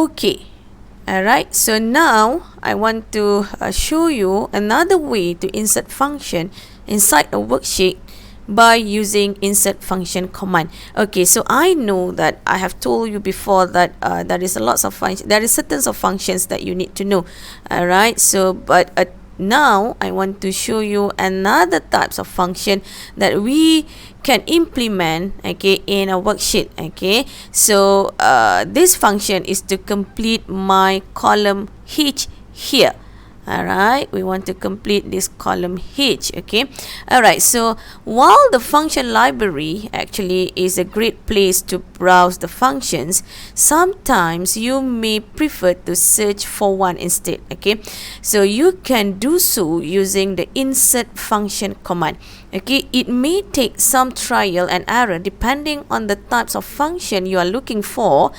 OK. Alright, so now I want to show you another way to insert function inside a worksheet by using insert function command. Okay, so I know that I have told you before that there is certain of functions that you need to know. Alright, so but now I want to show you another types of function that we can implement, okay, in a worksheet. Okay, so this function is to complete my column H here. Alright, we want to complete this column H. Okay, alright, so while the function library actually is a great place to browse the functions, sometimes you may prefer to search for one instead. Okay, so you can do so using the insert function command. Okay, it may take some trial and error depending on the types of function you are looking for.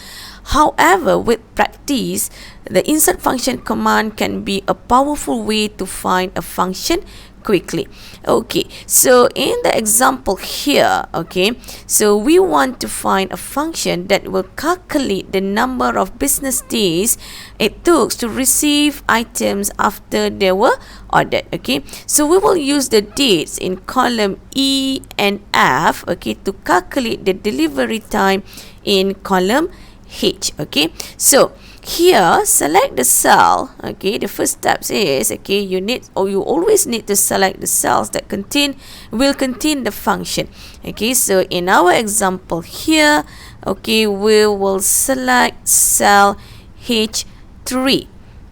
However, with practice, the insert function command can be a powerful way to find a function quickly. Okay, so in the example here, okay, so we want to find a function that will calculate the number of business days it took to receive items after they were ordered. Okay, so we will use the dates in column E and F, okay, to calculate the delivery time in column H. Okay, so here select the cell. Okay, the first steps is, okay, you always need to select the cells that will contain the function. Okay, so in our example here, okay, we will select cell H3.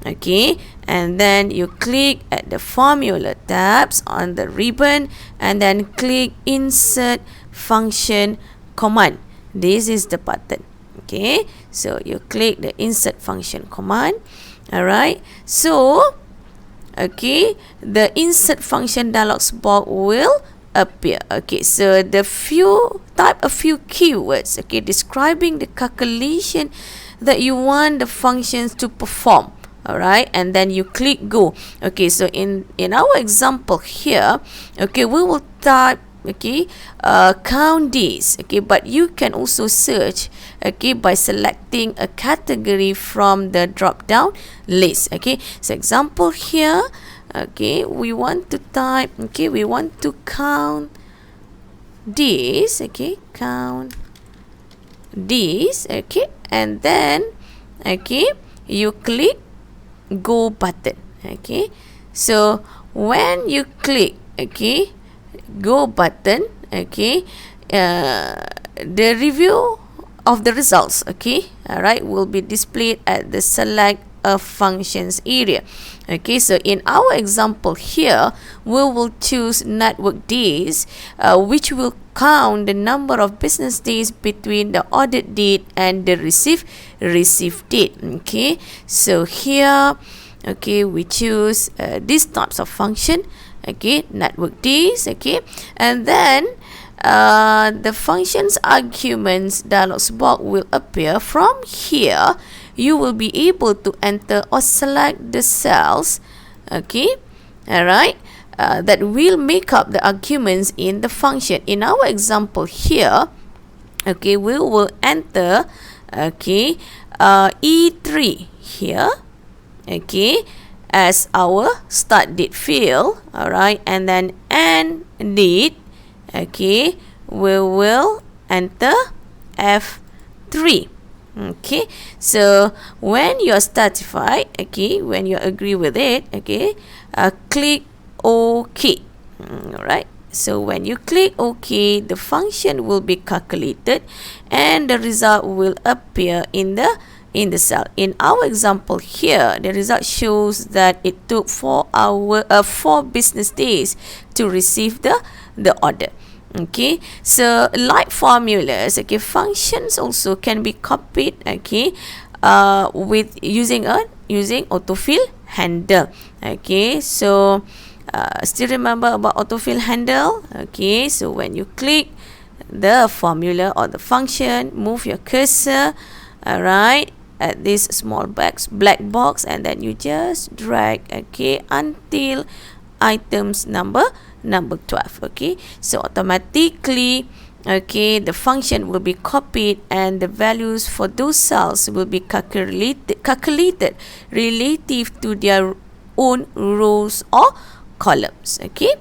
Okay, and then you click at the formula tabs on the ribbon and then click insert function command. This is the button. Okay, so you click the insert function command. Alright, so okay, the insert function dialog box will appear. Okay, so type a few keywords, okay, describing the calculation that you want the functions to perform. Alright, and then you click go. Okay, so in our example here, okay, we will type, okay, count days. Okay, but you can also search, okay, by selecting a category from the drop down list. Okay, so example here, okay, we want to type, okay, we want to count days. Okay, count days. Okay, and then, okay, you click go button. Okay, so when you click, okay, go button, okay, the review of the results, okay, alright, will be displayed at the select a functions area. Okay, so in our example here, we will choose network days, which will count the number of business days between the ordered date and the receive date. Okay, so here, okay, we choose these types of function. Okay, network days. Okay, and then the functions arguments dialog box will appear. From here, you will be able to enter or select the cells, okay, alright, that will make up the arguments in the function. In our example here, okay, we will enter, okay, E3 here, okay, as our start date field. Alright, and then end date, okay, we will enter F3. Okay, so when you are satisfied, okay, when you agree with it, okay, click OK. Alright, so when you click OK, the function will be calculated and the result will appear in the cell. In our example here, the result shows that it took 4 business days to receive the order. Okay, so like formulas, okay, functions also can be copied, okay, with using autofill handle. Okay, so still remember about autofill handle? Okay, so when you click the formula or the function, move your cursor, alright, at this small black box, and then you just drag, okay, until items number 12. Okay, so automatically, Okay, the function will be copied and the values for those cells will be calculated relative to their own rows or columns. Okay,